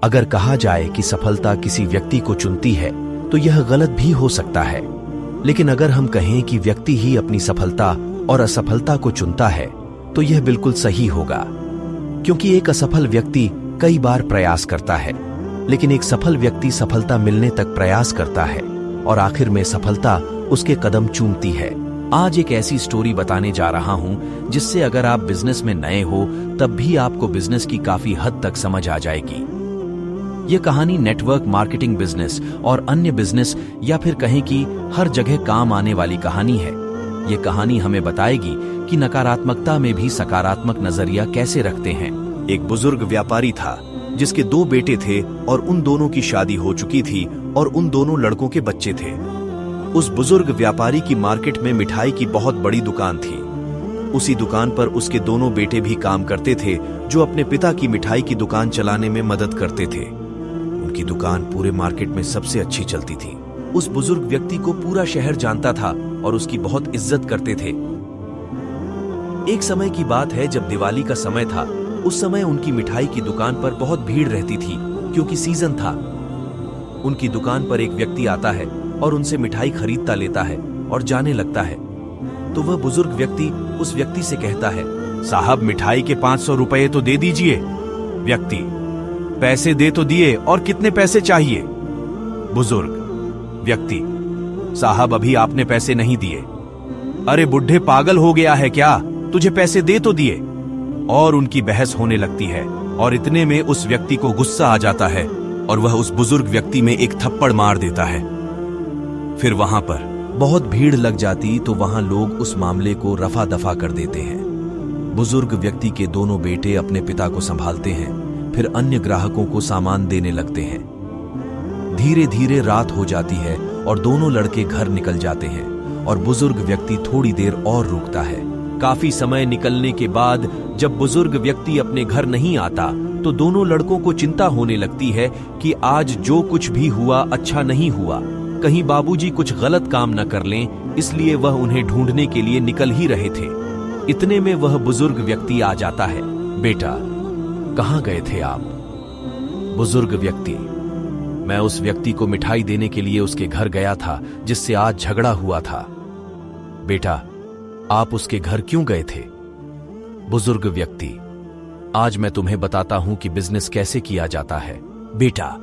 अगर कहा जाए कि सफलता किसी व्यक्ति को चुनती है तो यह गलत भी हो सकता है, लेकिन अगर हम कहें कि व्यक्ति ही अपनी सफलता और असफलता को चुनता है तो यह बिल्कुल सही होगा, क्योंकि एक असफल व्यक्ति कई बार प्रयास करता है, लेकिन एक सफल व्यक्ति सफलता मिलने तक प्रयास करता है और आखिर में सफलता उसके कदम चूमती है। आज एक ऐसी स्टोरी बताने जा रहा हूं जिससे अगर आप बिजनेस में नए हो तब भी आपको बिजनेस की काफी हद तक समझ आ जाएगी। यह कहानी नेटवर्क मार्केटिंग बिजनेस और अन्य बिजनेस या फिर कहें कि हर जगह काम आने वाली कहानी है। यह कहानी हमें बताएगी कि नकारात्मकता में भी सकारात्मक नजरिया कैसे रखते हैं। एक बुजुर्ग व्यापारी था जिसके 2 बेटे थे और उन दोनों की शादी हो चुकी थी और उन दोनों लड़कों के बच्चे थे। उस बुजुर्ग व्यापारी की मार्केट में मिठाई की बहुत बड़ी दुकान थी। उसी दुकान पर उसके दोनों बेटे भी काम करते थे जो अपने पिता की मिठाई की दुकान चलाने में मदद करते थे। उनकी दुकान पूरे मार्केट में सबसे अच्छी चलती थी। उस बुजुर्ग व्यक्ति को पूरा शहर जानता था और उसकी बहुत इज्जत करते थे। एक समय की बात है जब दिवाली का समय था। उस समय उनकी मिठाई की दुकान पर बहुत भीड़ रहती थी क्योंकि सीजन था। उनकी दुकान पर एक व्यक्ति आता है और उनसे मिठाई खरीदता लेता है और जाने लगता है। तो वह बुजुर्ग व्यक्ति उस व्यक्ति से कहता है, साहब मिठाई के 500 रुपए तो दे दीजिए। व्यक्ति, पैसे दे तो दिए और कितने पैसे चाहिए? बुजुर्ग व्यक्ति, साहब अभी आपने पैसे नहीं दिए। अरे बुढ़े पागल हो गया है क्या, तुझे पैसे दे तो दिए। और उनकी बहस होने लगती है और इतने में उस व्यक्ति को गुस्सा आ जाता है और वह उस बुजुर्ग व्यक्ति में एक थप्पड़ मार देता है। फिर वहां पर बहुत भीड़ लग जाती तो वहां लोग उस मामले को रफा दफा कर देते हैं। बुजुर्ग व्यक्ति के दोनों बेटे अपने पिता को संभालते हैं, फिर अन्य ग्राहकों को सामान देने लगते हैं। धीरे धीरे रात हो जाती है और दोनों लड़के घर निकल जाते हैं और बुजुर्ग व्यक्ति थोड़ी देर और रुकता है। काफी समय निकलने के बाद जब बुजुर्ग व्यक्ति अपने घर नहीं आता तो दोनों लड़कों को चिंता होने लगती है कि आज जो कुछ भी हुआ अच्छा नहीं हुआ, कहीं बाबूजी कुछ गलत काम न कर लें, इसलिए वह उन्हें ढूंढने के लिए निकल ही रहे थे। इतने में वह बुजुर्ग व्यक्ति आ जाता है। बेटा, कहां गए थे आप? बुजुर्ग व्यक्ति, मैं उस व्यक्ति को मिठाई देने के लिए उसके घर गया था जिससे आज झगड़ा हुआ था। बेटा, आप उसके घर क्यों गए थे? बुजुर्ग व्यक्ति, आज मैं तुम्हें बताता हूं कि बिजनेस कैसे किया जाता है। बेटा,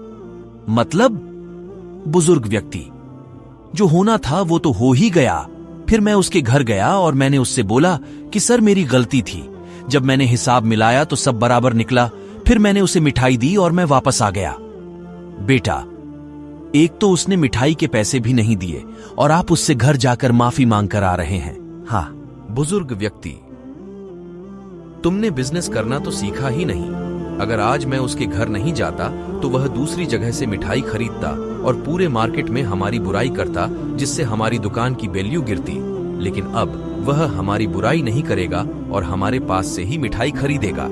मतलब? बुजुर्ग व्यक्ति, जो होना था वो तो हो ही गया। फिर मैं उसके घर गया और मैंने उससे बोला कि सर मेरी गलती थी। जब मैंने हिसाब मिलाया तो सब बराबर निकला। फिर मैंने उसे मिठाई दी और मैं वापस आ गया। बेटा, एक तो उसने मिठाई के पैसे भी नहीं दिए और आप उससे घर जाकर माफी मांग कर आ रहे हैं। हाँ। बुजुर्ग व्यक्ति, तुमने बिजनेस करना तो सीखा ही नहीं। अगर आज मैं उसके घर नहीं जाता तो वह दूसरी जगह से मिठाई खरीदता और पूरे मार्केट में हमारी बुराई करता, जिससे हमारी दुकान की वैल्यू गिरती। लेकिन अब वह हमारी बुराई नहीं करेगा और हमारे पास से ही मिठाई खरीदेगा।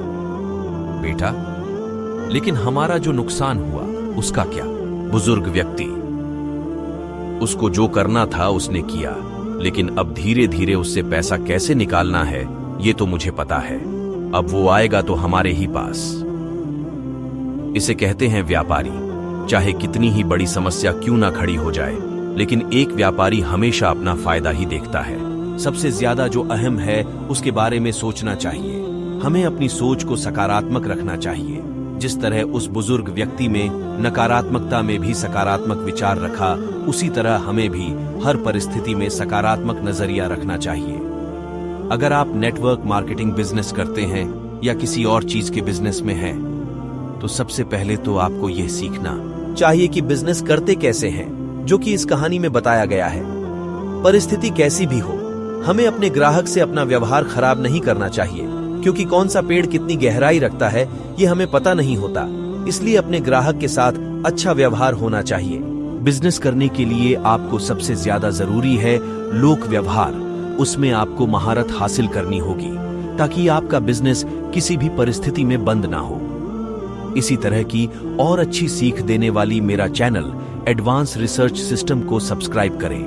बेटा, लेकिन हमारा जो नुकसान हुआ उसका क्या? बुजुर्ग व्यक्ति, उसको जो करना था उसने किया, लेकिन अब धीरे धीरे उससे पैसा कैसे निकालना है ये तो मुझे पता है। अब वो आएगा तो हमारे ही पास। इसे कहते हैं व्यापारी। चाहे कितनी ही बड़ी समस्या क्यों ना खड़ी हो जाए, लेकिन एक व्यापारी हमेशा अपना फायदा ही देखता है। सबसे ज्यादा जो अहम है उसके बारे में सोचना चाहिए। हमें अपनी सोच को सकारात्मक रखना चाहिए। जिस तरह उस बुजुर्ग व्यक्ति में नकारात्मकता में भी सकारात्मक विचार रखा, उसी तरह हमें भी हर परिस्थिति में सकारात्मक नजरिया रखना चाहिए। अगर आप नेटवर्क मार्केटिंग बिजनेस करते हैं या किसी और चीज के बिजनेस में हैं, तो सबसे पहले तो आपको यह सीखना चाहिए कि बिजनेस करते कैसे हैं, जो कि इस कहानी में बताया गया है। परिस्थिति कैसी भी हो, हमें अपने ग्राहक से अपना व्यवहार खराब नहीं करना चाहिए, क्योंकि कौन सा पेड़ कितनी गहराई रखता है ये हमें पता नहीं होता। इसलिए अपने ग्राहक के साथ अच्छा व्यवहार होना चाहिए। बिजनेस करने के लिए आपको सबसे ज्यादा जरूरी है लोक व्यवहार। उसमें आपको महारत हासिल करनी होगी ताकि आपका बिजनेस किसी भी परिस्थिति में बंद ना हो। इसी तरह की और अच्छी सीख देने वाली मेरा चैनल एडवांस रिसर्च सिस्टम को सब्सक्राइब करें।